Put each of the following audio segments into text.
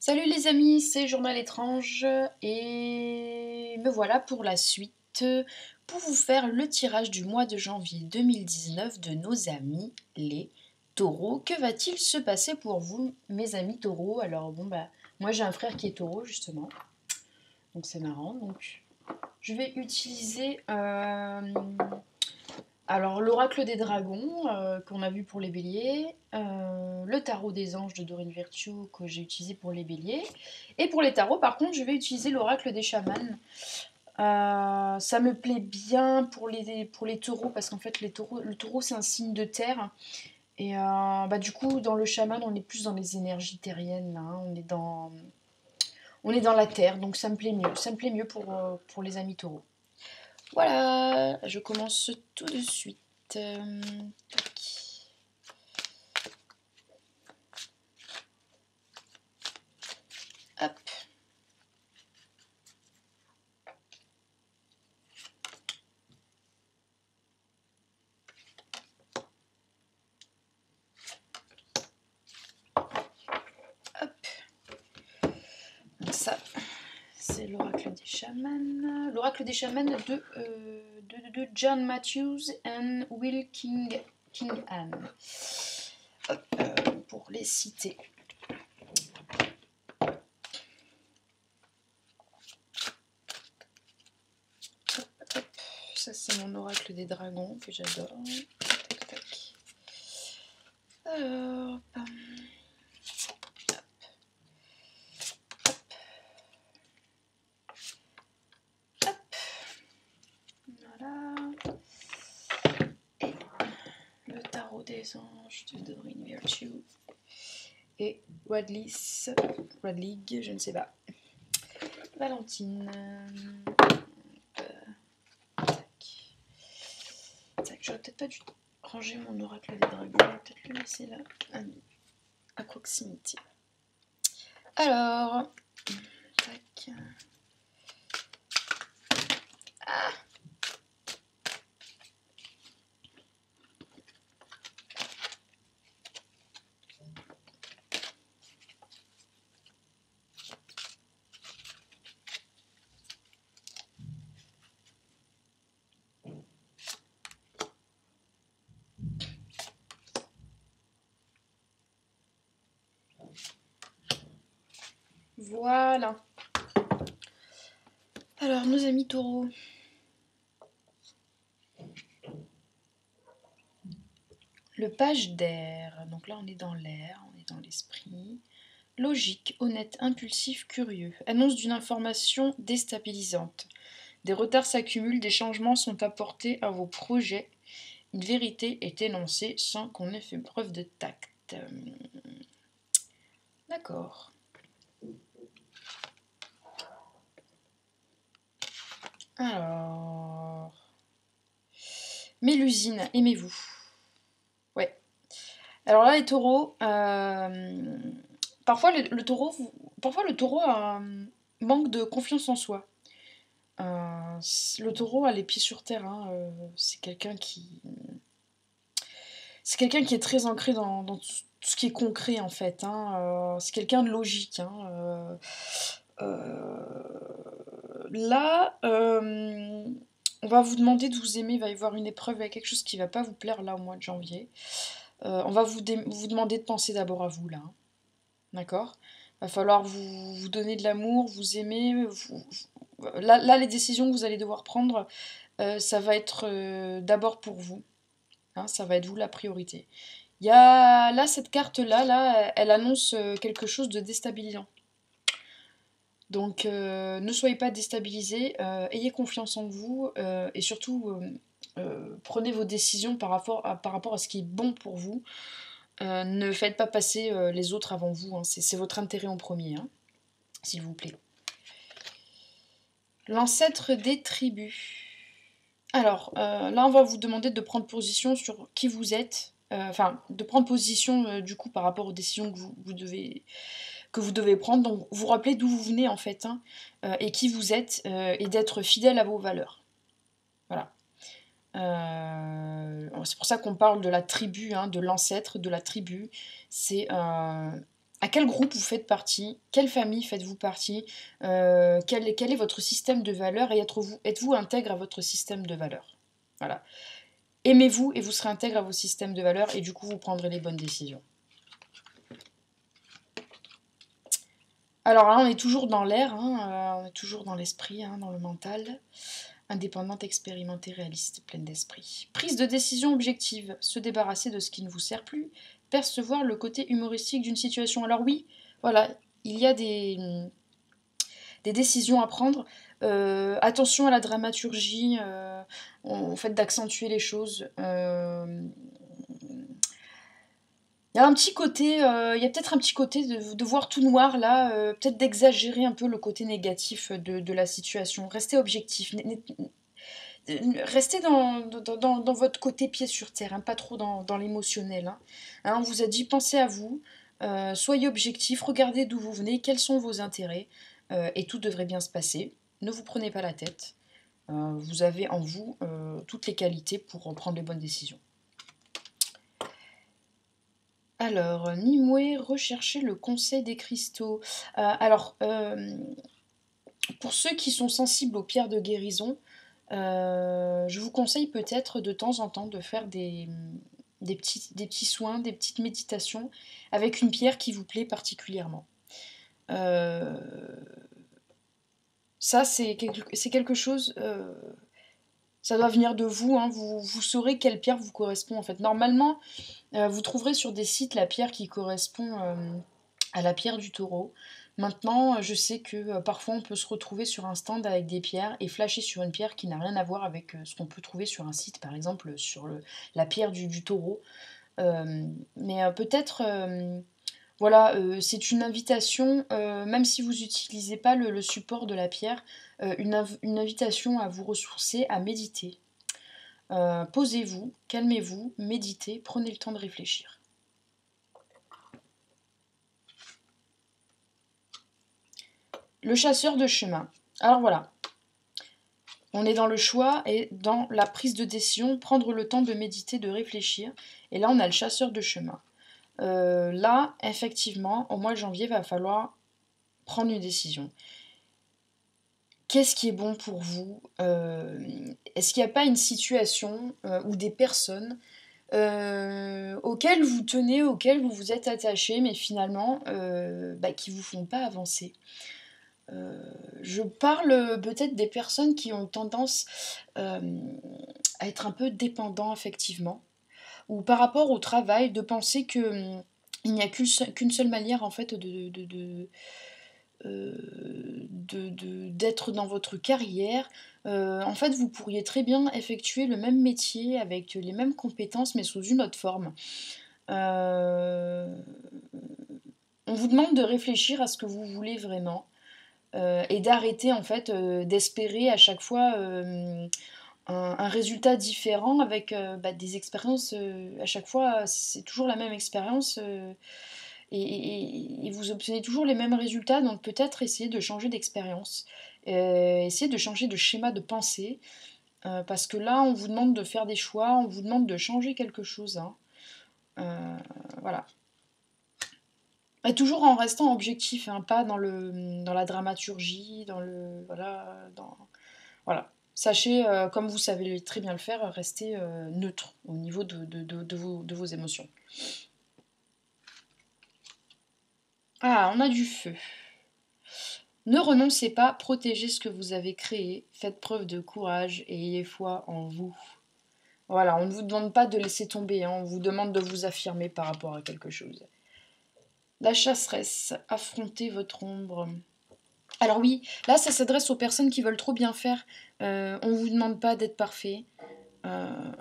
Salut les amis, c'est Journal étrange et me voilà pour la suite pour vous faire le tirage du mois de janvier 2019 de nos amis les taureaux. Que va-t-il se passer pour vous mes amis taureaux? Alors moi j'ai un frère qui est taureau justement, donc c'est marrant. Donc je vais utiliser alors, l'oracle des dragons, qu'on a vu pour les béliers, le tarot des anges de Dorine Virtue, que j'ai utilisé pour les béliers. Et pour les tarots, par contre, je vais utiliser l'oracle des chamans. Ça me plaît bien pour les taureaux, parce qu'en fait, le taureau, c'est un signe de terre. Et du coup, dans le chaman, on est plus dans les énergies terriennes, là, hein. On est dans la terre, donc ça me plaît mieux. Ça me plaît mieux pour les amis taureaux. Voilà, je commence tout de suite. Tac. Hop. Hop. Donc ça, c'est l'oracle des chamans. L'oracle des chamans de John Matthews and Will Kingham. Hop, pour les citer. Hop, hop. Ça, c'est mon oracle des dragons que j'adore. Tac, tac. Alors, pam. Voilà. Et le tarot des anges de Dorine Virtue. Et Radlig, je ne sais pas. Valentine. Tac. J'aurais peut-être pas dû ranger mon oracle des dragons. Je vais peut-être le laisser là, à proximité. Alors, tac. Ah! Voilà. Alors, nos amis taureaux. Le page d'air. Donc là, on est dans l'air, on est dans l'esprit. Logique, honnête, impulsif, curieux. Annonce d'une information déstabilisante. Des retards s'accumulent, des changements sont apportés à vos projets. Une vérité est énoncée sans qu'on ait fait preuve de tact. D'accord. Alors... Mélusine, aimez-vous? Ouais. Alors là, les taureaux... parfois, le taureau a un manque de confiance en soi. Le taureau a les pieds sur terre, hein, c'est quelqu'un qui... C'est quelqu'un qui est très ancré dans tout ce qui est concret en fait, hein. C'est quelqu'un de logique, hein. Là, on va vous demander de vous aimer, il va y avoir une épreuve, il y a quelque chose qui ne va pas vous plaire là au mois de janvier. On va vous demander de penser d'abord à vous là, hein. D'accord? Il va falloir vous donner de l'amour, vous aimer. Là, les décisions que vous allez devoir prendre, ça va être d'abord pour vous, hein, ça va être vous la priorité. Il y a là cette carte-là, là, elle annonce quelque chose de déstabilisant. Donc ne soyez pas déstabilisés, ayez confiance en vous et surtout prenez vos décisions par rapport à ce qui est bon pour vous. Ne faites pas passer les autres avant vous, hein. C'est votre intérêt en premier, hein, s'il vous plaît. L'ancêtre des tribus. Alors là, on va vous demander de prendre position sur qui vous êtes, enfin de prendre position du coup par rapport aux décisions que vous devez prendre. Donc vous rappelez d'où vous venez en fait, hein, et qui vous êtes, et d'être fidèle à vos valeurs. Voilà. C'est pour ça qu'on parle de la tribu, hein, de l'ancêtre de la tribu. C'est À quel groupe vous faites partie? Quelle famille faites-vous partie? Quel est votre système de valeurs? Et êtes-vous intègre à votre système de valeurs? Voilà. Aimez-vous et vous serez intègre à vos systèmes de valeurs et du coup vous prendrez les bonnes décisions. Alors là on est toujours dans l'air, on est toujours dans l'esprit, dans le mental. Indépendante, expérimentée, réaliste, pleine d'esprit. Prise de décision objective, se débarrasser de ce qui ne vous sert plus, percevoir le côté humoristique d'une situation. Alors oui, voilà, il y a des décisions à prendre. Attention à la dramaturgie, au fait d'accentuer les choses. Il y a un petit côté, il y a peut-être un petit côté de voir tout noir là, peut-être d'exagérer un peu le côté négatif de la situation. Restez objectif, restez dans votre côté pied sur terre, pas trop dans l'émotionnel. On vous a dit, pensez à vous, soyez objectif, regardez d'où vous venez, quels sont vos intérêts, et tout devrait bien se passer. Ne vous prenez pas la tête. Vous avez en vous toutes les qualités pour prendre les bonnes décisions. Alors, Nimue, recherchez le conseil des cristaux. Pour ceux qui sont sensibles aux pierres de guérison, je vous conseille peut-être de temps en temps de faire des petits soins, des petites méditations avec une pierre qui vous plaît particulièrement. Euh, Ça, c'est quelque chose, ça doit venir de vous, vous saurez quelle pierre vous correspond en fait. Normalement, vous trouverez sur des sites la pierre qui correspond à la pierre du taureau. Maintenant, je sais que parfois on peut se retrouver sur un stand avec des pierres et flasher sur une pierre qui n'a rien à voir avec ce qu'on peut trouver sur un site, par exemple sur la pierre du taureau. Mais peut-être, voilà, c'est une invitation, même si vous n'utilisez pas le support de la pierre, une invitation à vous ressourcer, à méditer. Posez-vous, calmez-vous, méditez, prenez le temps de réfléchir. Le chasseur de chemin. Alors voilà, on est dans le choix et dans la prise de décision, prendre le temps de méditer, de réfléchir. Et là, on a le chasseur de chemin. Là, effectivement, au mois de janvier, va falloir prendre une décision. Qu'est-ce qui est bon pour vous? Est-ce qu'il n'y a pas une situation ou des personnes auxquelles vous tenez, auxquelles vous vous êtes attaché, mais finalement qui vous font pas avancer? Je parle peut-être des personnes qui ont tendance à être un peu dépendants affectivement, ou par rapport au travail, de penser que il n'y a qu'une seule manière en fait d'être dans votre carrière. En fait, vous pourriez très bien effectuer le même métier avec les mêmes compétences, mais sous une autre forme. Euh, on vous demande de réfléchir à ce que vous voulez vraiment. Et d'arrêter en fait d'espérer à chaque fois un résultat différent avec des expériences à chaque fois c'est toujours la même expérience et vous obtenez toujours les mêmes résultats, donc peut-être essayer de changer d'expérience, essayer de changer de schéma de pensée, parce que là on vous demande de faire des choix, on vous demande de changer quelque chose, voilà. Et toujours en restant objectif, pas dans la dramaturgie, voilà. Sachez, comme vous savez très bien le faire, rester neutre au niveau de vos émotions. Ah, on a du feu. Ne renoncez pas, protégez ce que vous avez créé, faites preuve de courage et ayez foi en vous. Voilà, on ne vous demande pas de laisser tomber, on vous demande de vous affirmer par rapport à quelque chose. La chasseresse, affrontez votre ombre. Alors oui, là ça s'adresse aux personnes qui veulent trop bien faire. On ne vous demande pas d'être parfait. Euh,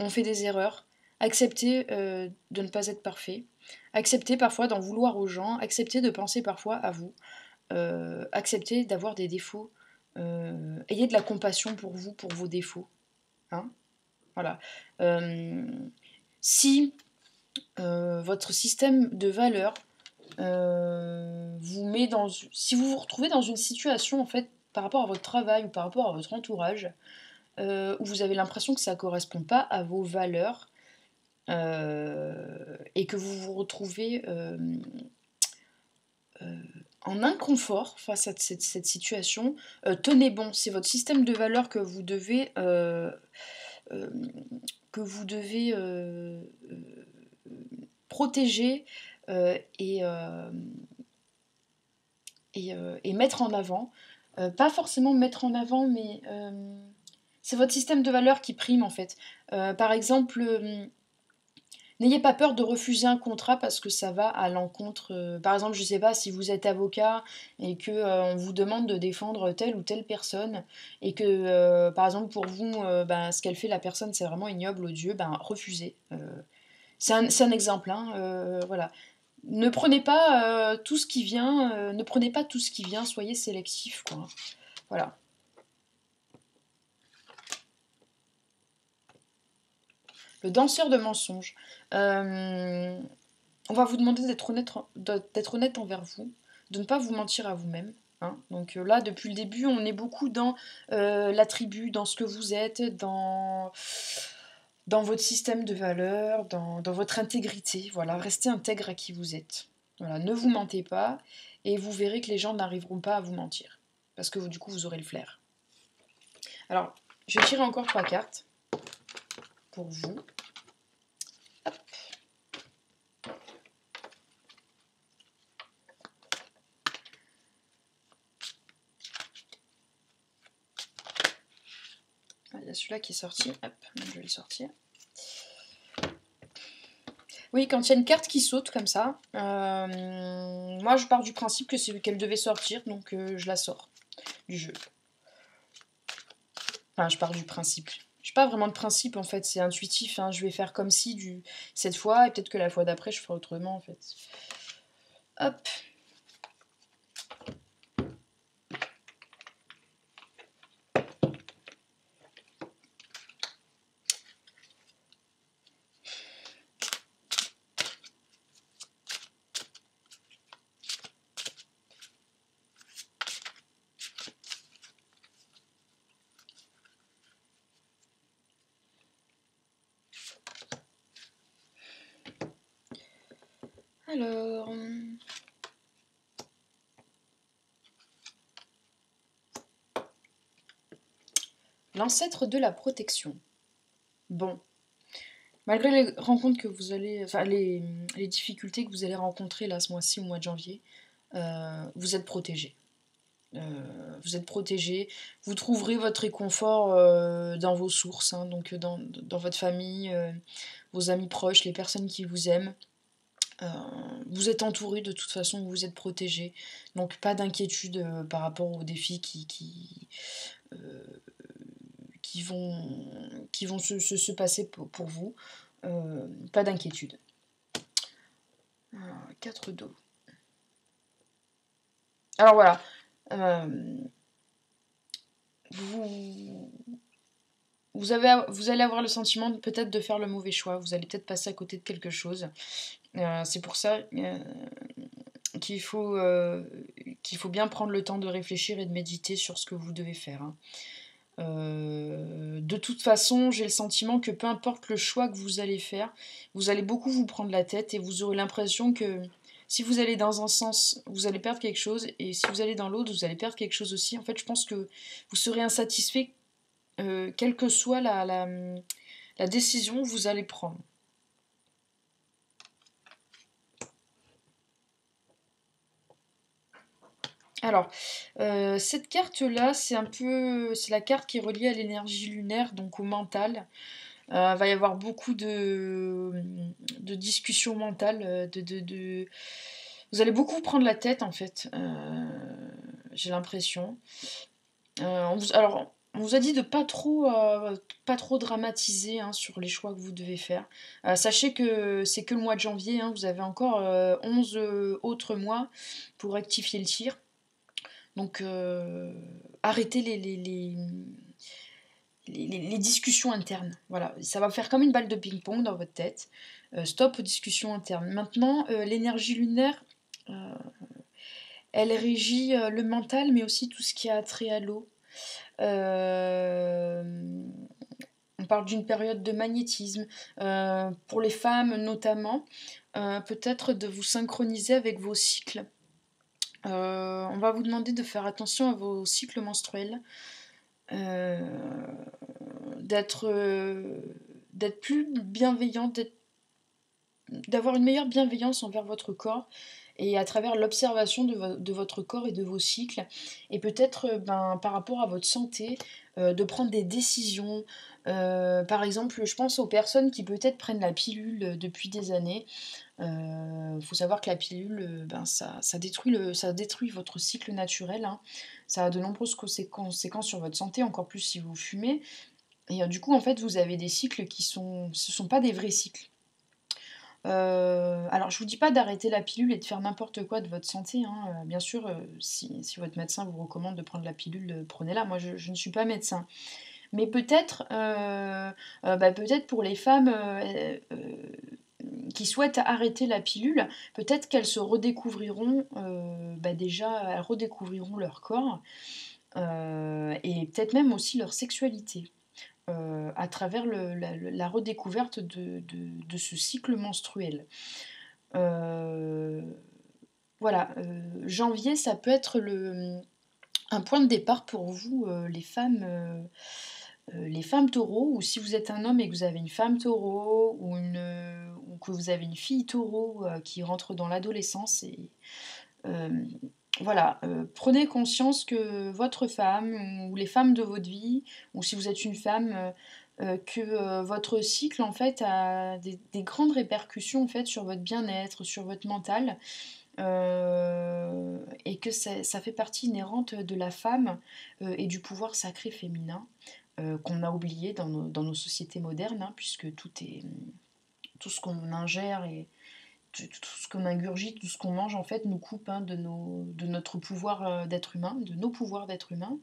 on fait des erreurs. Acceptez de ne pas être parfait. Acceptez parfois d'en vouloir aux gens. Acceptez de penser parfois à vous. Acceptez d'avoir des défauts. Ayez de la compassion pour vous, pour vos défauts. Voilà. Si votre système de valeurs si vous vous retrouvez dans une situation en fait par rapport à votre travail ou par rapport à votre entourage où vous avez l'impression que ça ne correspond pas à vos valeurs, et que vous vous retrouvez en inconfort face à cette situation, tenez bon, c'est votre système de valeurs euh, que vous devez protéger et mettre en avant. Pas forcément mettre en avant, mais c'est votre système de valeurs qui prime en fait. Par exemple, n'ayez pas peur de refuser un contrat parce que ça va à l'encontre. Par exemple, je ne sais pas si vous êtes avocat et que on vous demande de défendre telle ou telle personne et que par exemple pour vous, ben, ce qu'elle fait la personne c'est vraiment ignoble, odieux, ben refusez. C'est un exemple, hein, voilà. Ne prenez pas tout ce qui vient, ne prenez pas tout ce qui vient, soyez sélectif, quoi. Voilà. Le danseur de mensonges. On va vous demander d'être honnête envers vous, de ne pas vous mentir à vous-même. Hein. Donc là, depuis le début, on est beaucoup dans l'attribut, dans ce que vous êtes, dans votre système de valeurs, dans votre intégrité. Voilà, restez intègre à qui vous êtes. Voilà, ne vous mentez pas et vous verrez que les gens n'arriveront pas à vous mentir. Parce que du coup, vous aurez le flair. Alors, je vais tirer encore 3 cartes pour vous. Hop. Il y a celui-là qui est sorti. Hop, je vais le sortir. Oui, quand il y a une carte qui saute comme ça, moi je pars du principe que c'est qu'elle devait sortir, donc je la sors du jeu. Enfin, je pars du principe. Je n'ai pas vraiment de principe en fait, c'est intuitif. Hein. Je vais faire comme si cette fois, et peut-être que la fois d'après je ferai autrement en fait. Hop. Alors... L'ancêtre de la protection. Bon. Malgré les rencontres que vous allez... Enfin, les difficultés que vous allez rencontrer là ce mois-ci, au mois de janvier, vous êtes protégé. Vous êtes protégé, vous trouverez votre réconfort dans vos sources, hein, donc dans votre famille, vos amis proches, les personnes qui vous aiment. Vous êtes entouré de toute façon, vous êtes protégé, donc pas d'inquiétude par rapport aux défis euh, qui vont se passer pour vous. Pas d'inquiétude. 4 d'eau. Alors voilà, vous, vous allez avoir le sentiment peut-être de faire le mauvais choix, vous allez peut-être passer à côté de quelque chose. C'est pour ça qu'il faut bien prendre le temps de réfléchir et de méditer sur ce que vous devez faire. Hein. De toute façon, j'ai le sentiment que peu importe le choix que vous allez faire, vous allez beaucoup vous prendre la tête et vous aurez l'impression que si vous allez dans un sens, vous allez perdre quelque chose, et si vous allez dans l'autre, vous allez perdre quelque chose aussi. En fait, je pense que vous serez insatisfait quelle que soit la décision que vous allez prendre. Alors, cette carte-là, c'est la carte qui est reliée à l'énergie lunaire, donc au mental. Va y avoir beaucoup de discussions mentales, vous allez beaucoup prendre la tête en fait, j'ai l'impression. Alors, on vous a dit de pas trop dramatiser hein, sur les choix que vous devez faire. Sachez que c'est que le mois de janvier, hein, vous avez encore 11 autres mois pour rectifier le tir. Donc arrêtez les discussions internes. Voilà, ça va faire comme une balle de ping-pong dans votre tête. Stop aux discussions internes. Maintenant, l'énergie lunaire, elle régit le mental, mais aussi tout ce qui a trait à l'eau. On parle d'une période de magnétisme. Pour les femmes notamment, peut-être de vous synchroniser avec vos cycles. On va vous demander de faire attention à vos cycles menstruels, euh, d'être d'être plus bienveillant, d'avoir une meilleure bienveillance envers votre corps et à travers l'observation de votre corps et de vos cycles, et peut-être par rapport à votre santé, de prendre des décisions. Par exemple, je pense aux personnes qui peut-être prennent la pilule depuis des années. Faut savoir que la pilule, ça détruit votre cycle naturel, hein. Ça a de nombreuses conséquences sur votre santé, encore plus si vous fumez. Et du coup, en fait, vous avez des cycles ce sont pas des vrais cycles. Alors, je vous dis pas d'arrêter la pilule et de faire n'importe quoi de votre santé, hein. Bien sûr, si votre médecin vous recommande de prendre la pilule, prenez-la. Moi, je ne suis pas médecin. Mais peut-être, peut-être pour les femmes qui souhaitent arrêter la pilule, peut-être qu'elles se redécouvriront, déjà, elles redécouvriront leur corps et peut-être même aussi leur sexualité. À travers la redécouverte de ce cycle menstruel. Euh, voilà, janvier, ça peut être un point de départ pour vous, les femmes taureaux, ou si vous êtes un homme et que vous avez une femme taureau, ou que vous avez une fille taureau qui rentre dans l'adolescence. Euh, voilà, prenez conscience que votre femme, ou les femmes de votre vie, ou si vous êtes une femme, que votre cycle en fait a des grandes répercussions en fait sur votre bien-être, sur votre mental, et que ça fait partie inhérente de la femme et du pouvoir sacré féminin qu'on a oublié dans nos sociétés modernes, hein, puisque tout ce qu'on ingère et tout ce qu'on ingurgite, tout ce qu'on mange en fait nous coupe, hein, de notre pouvoir d'être humain, de nos pouvoirs d'être humain.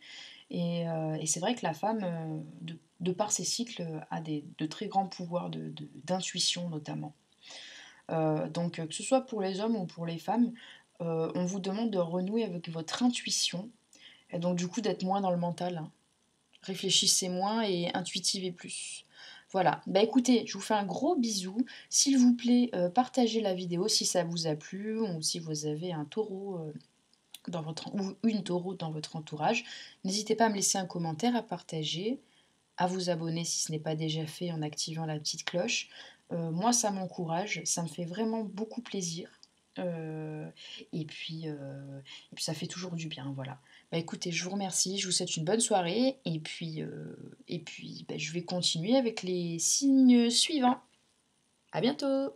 Et c'est vrai que la femme, de par ses cycles, a de très grands pouvoirs d'intuition notamment. Donc que ce soit pour les hommes ou pour les femmes, on vous demande de renouer avec votre intuition, et donc du coup d'être moins dans le mental, hein. Réfléchissez moins et intuitivez plus. Voilà, bah écoutez, je vous fais un gros bisou. S'il vous plaît, partagez la vidéo si ça vous a plu, ou si vous avez un taureau ou une taureau dans votre entourage. N'hésitez pas à me laisser un commentaire, à partager, à vous abonner si ce n'est pas déjà fait en activant la petite cloche. Moi, ça m'encourage, ça me fait vraiment beaucoup plaisir. Euh, et puis ça fait toujours du bien, voilà. Bah écoutez, je vous remercie, je vous souhaite une bonne soirée, et puis je vais continuer avec les signes suivants. À bientôt!